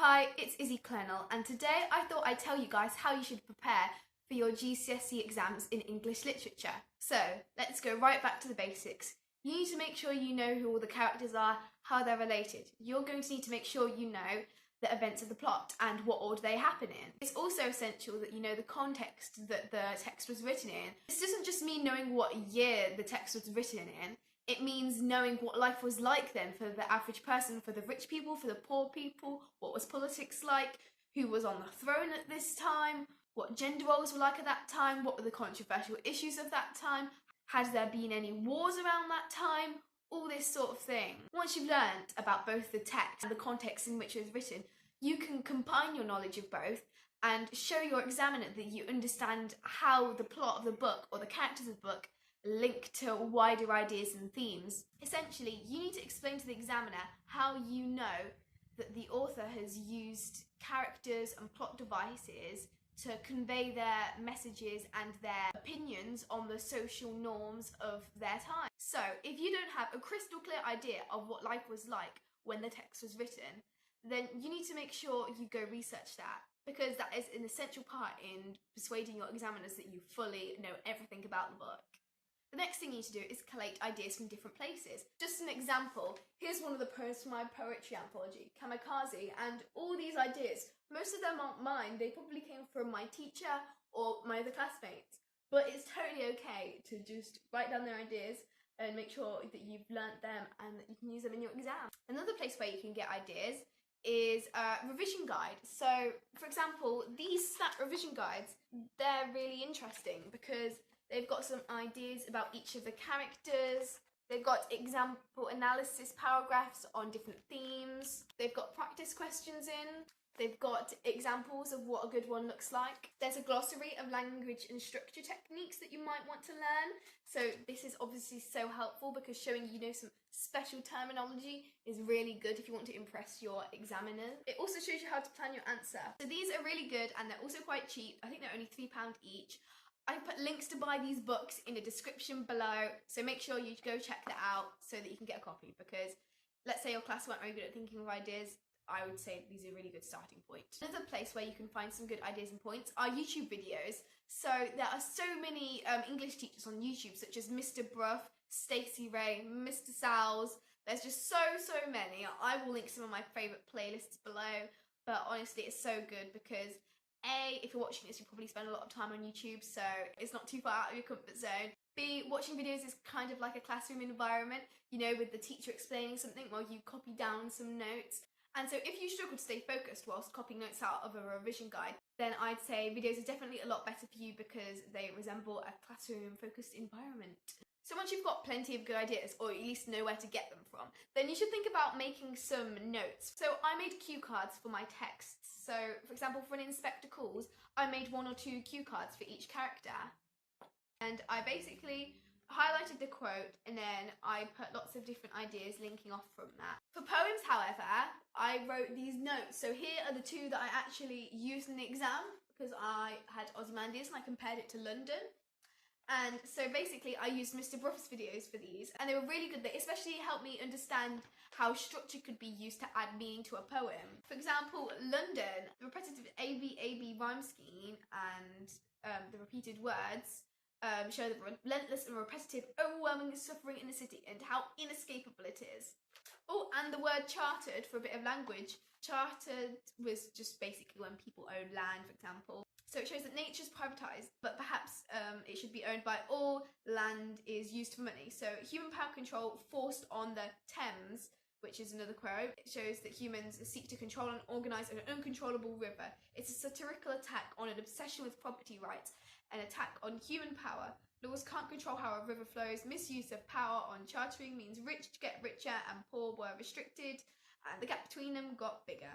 Hi, it's Izzy Clennell, and today I thought I'd tell you guys how you should prepare for your GCSE exams in English literature. So, let's go right back to the basics. You need to make sure you know who all the characters are, how they're related. You're going to need to make sure you know the events of the plot and what order they happen in. It's also essential that you know the context that the text was written in. This doesn't just mean knowing what year the text was written in. It means knowing what life was like then for the average person, for the rich people, for the poor people, what was politics like, who was on the throne at this time, what gender roles were like at that time, what were the controversial issues of that time, had there been any wars around that time, all this sort of thing. Once you've learnt about both the text and the context in which it was written, you can combine your knowledge of both and show your examiner that you understand how the plot of the book or the characters of the book link to wider ideas and themes. Essentially, you need to explain to the examiner how you know that the author has used characters and plot devices to convey their messages and their opinions on the social norms of their time. So, if you don't have a crystal clear idea of what life was like when the text was written, then you need to make sure you go research that, because that is an essential part in persuading your examiners that you fully know everything about the book. The next thing you need to do is collate ideas from different places. Just an example, here's one of the poems from my poetry anthology, Kamikaze, and all these ideas, most of them aren't mine, they probably came from my teacher or my other classmates. But it's totally okay to just write down their ideas and make sure that you've learnt them and that you can use them in your exam. Another place where you can get ideas is a revision guide. So, for example, these snap revision guides, they're really interesting because they've got some ideas about each of the characters. They've got example analysis paragraphs on different themes. They've got practice questions in. They've got examples of what a good one looks like. There's a glossary of language and structure techniques that you might want to learn. So this is obviously so helpful because showing you know some special terminology is really good if you want to impress your examiners. It also shows you how to plan your answer. So these are really good and they're also quite cheap. I think they're only £3 each. I put links to buy these books in the description below, so make sure you go check that out so that you can get a copy, because let's say your class weren't very good at thinking of ideas, I would say these are a really good starting point. Another place where you can find some good ideas and points are YouTube videos. So there are so many English teachers on YouTube, such as Mr. Bruff, Stacey Ray, Mr. Sal's. There's just so many. I will link some of my favourite playlists below, but honestly it's so good because A, if you're watching this, you probably spend a lot of time on YouTube, so it's not too far out of your comfort zone. B, watching videos is kind of like a classroom environment, you know, with the teacher explaining something while you copy down some notes. And so if you struggle to stay focused whilst copying notes out of a revision guide, then I'd say videos are definitely a lot better for you because they resemble a classroom-focused environment. So once you've got plenty of good ideas, or at least know where to get them from, then you should think about making some notes. So I made cue cards for my texts. So for example, for an inspector calls, I made 1 or 2 cue cards for each character. And I basically highlighted the quote and then I put lots of different ideas linking off from that. For poems, however, I wrote these notes. So here are the 2 that I actually used in the exam because I had Ozymandias and I compared it to London. And so basically I used Mr. Bruff's videos for these and they were really good. They especially helped me understand how structure could be used to add meaning to a poem. For example, London, the repetitive ABAB rhyme scheme and the repeated words show the relentless and repetitive overwhelming suffering in the city and how inescapable it is. Oh, and the word chartered for a bit of language. Chartered was just basically when people own land, for example. So it shows that nature's privatised, but perhaps it should be owned by all. Land is used for money. So human power control forced on the Thames, which is another quote. It shows that humans seek to control and organise an uncontrollable river. It's a satirical attack on an obsession with property rights, an attack on human power. Laws can't control how a river flows. Misuse of power on chartering means rich get richer and poor were restricted, and the gap between them got bigger.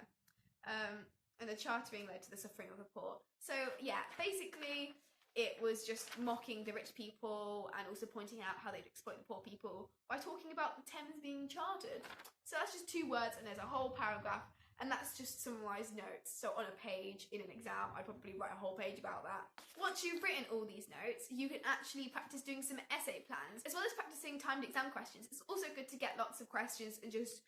And the chartering led to the suffering of the poor. So yeah, basically it was just mocking the rich people and also pointing out how they'd exploit the poor people by talking about the Thames being chartered. So that's just 2 words and there's a whole paragraph, and that's just summarised notes. So on a page in an exam, I'd probably write a whole page about that. Once you've written all these notes, you can actually practice doing some essay plans, as well as practicing timed exam questions. It's also good to get lots of questions and just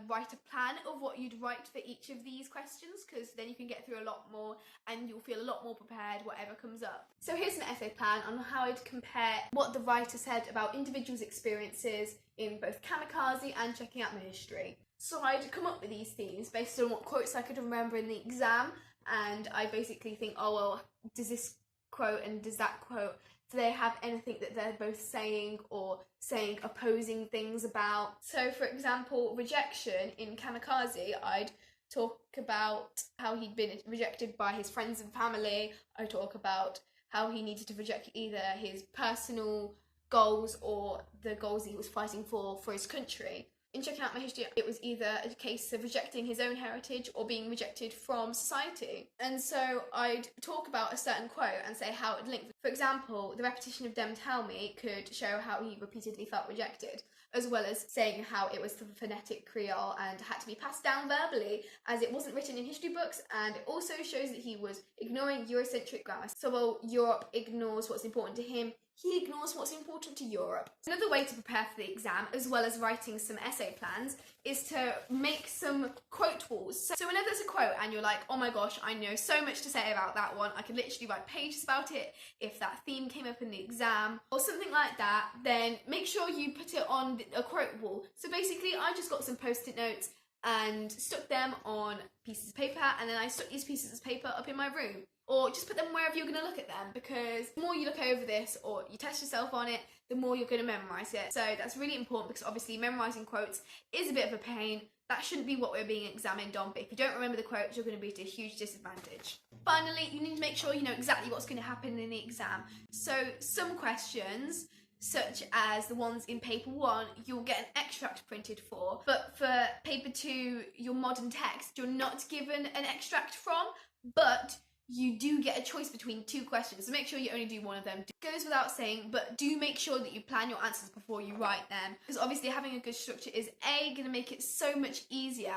write a plan of what you'd write for each of these questions, because then you can get through a lot more and you'll feel a lot more prepared whatever comes up. So here's an essay plan on how I'd compare what the writer said about individuals' experiences in both kamikaze and checking out my history. So I'd come up with these themes based on what quotes I could remember in the exam, and I basically think, oh well, does this quote and does that quote, do they have anything that they're both saying or saying opposing things about? So for example, rejection in kamikaze, I'd talk about how he'd been rejected by his friends and family. I'd talk about how he needed to reject either his personal goals or the goals that he was fighting for his country. In checking out my history, it was either a case of rejecting his own heritage or being rejected from society. And so I'd talk about a certain quote and say how it linked. For example, the repetition of "dem tell me" could show how he repeatedly felt rejected, as well as saying how it was the phonetic Creole and had to be passed down verbally as it wasn't written in history books, and it also shows that he was ignoring Eurocentric grammar. So while Europe ignores what's important to him, he ignores what's important to Europe. Another way to prepare for the exam, as well as writing some essay plans, is to make some quote walls. So whenever there's a quote and you're like, oh my gosh, I know so much to say about that one, I could literally write pages about it if that theme came up in the exam, or something like that, then make sure you put it on a quote wall. So basically, I just got some post-it notes and stuck them on pieces of paper, and then I stuck these pieces of paper up in my room. Or just put them wherever you're going to look at them, because the more you look over this or you test yourself on it, the more you're going to memorise it. So that's really important, because obviously memorising quotes is a bit of a pain. That shouldn't be what we're being examined on, but if you don't remember the quotes, you're going to be at a huge disadvantage. Finally, you need to make sure you know exactly what's going to happen in the exam. So some questions, such as the ones in paper 1, you'll get an extract printed for, but for paper 2, your modern text, you're not given an extract from, but you do get a choice between 2 questions, so make sure you only do one of them. It goes without saying, but do make sure that you plan your answers before you write them, because obviously having a good structure is A, going to make it so much easier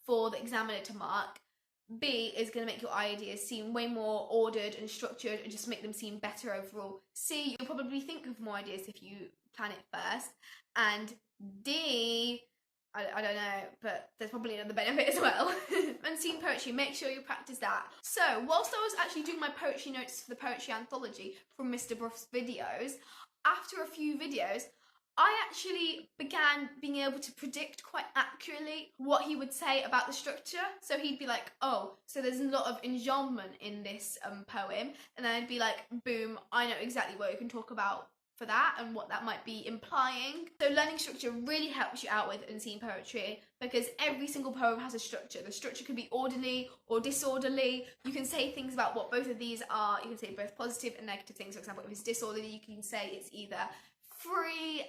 for the examiner to mark, B, is going to make your ideas seem way more ordered and structured and just make them seem better overall. C, you'll probably think of more ideas if you plan it first, and D, I don't know, but there's probably another benefit as well. Unseen poetry, make sure you practice that. So, whilst I was actually doing my poetry notes for the poetry anthology from Mr. Bruff's videos, after a few videos, I actually began being able to predict quite accurately what he would say about the structure. So he'd be like, oh, so there's a lot of enjambment in this poem, and then I'd be like, boom, I know exactly what you can talk about for that and what that might be implying. So learning structure really helps you out with unseen poetry, because every single poem has a structure. The structure could be orderly or disorderly. You can say things about what both of these are. You can say both positive and negative things. For example, if it's disorderly, you can say it's either free,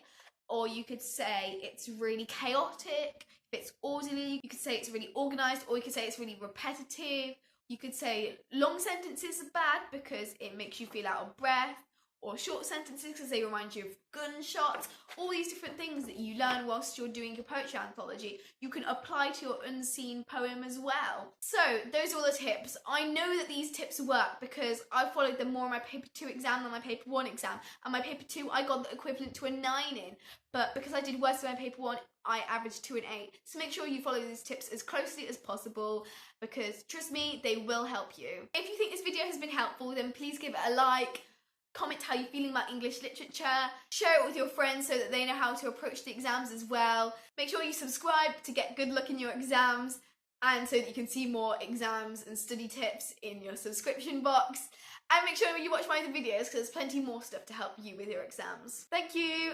or you could say it's really chaotic. If it's orderly, you could say it's really organised, or you could say it's really repetitive. You could say long sentences are bad because it makes you feel out of breath, or short sentences because they remind you of gunshots. All these different things that you learn whilst you're doing your poetry anthology, you can apply to your unseen poem as well. So those are all the tips. I know that these tips work because I followed them more in my paper 2 exam than my paper 1 exam, and my paper 2 I got the equivalent to a 9 in, but because I did worse in my paper 1, I averaged 2 and 8. So make sure you follow these tips as closely as possible, because trust me, they will help you. If you think this video has been helpful, then please give it a like. Comment how you're feeling about English literature, share it with your friends so that they know how to approach the exams as well. Make sure you subscribe to get good luck in your exams, and so that you can see more exams and study tips in your subscription box. And make sure you watch my other videos, because there's plenty more stuff to help you with your exams. Thank you!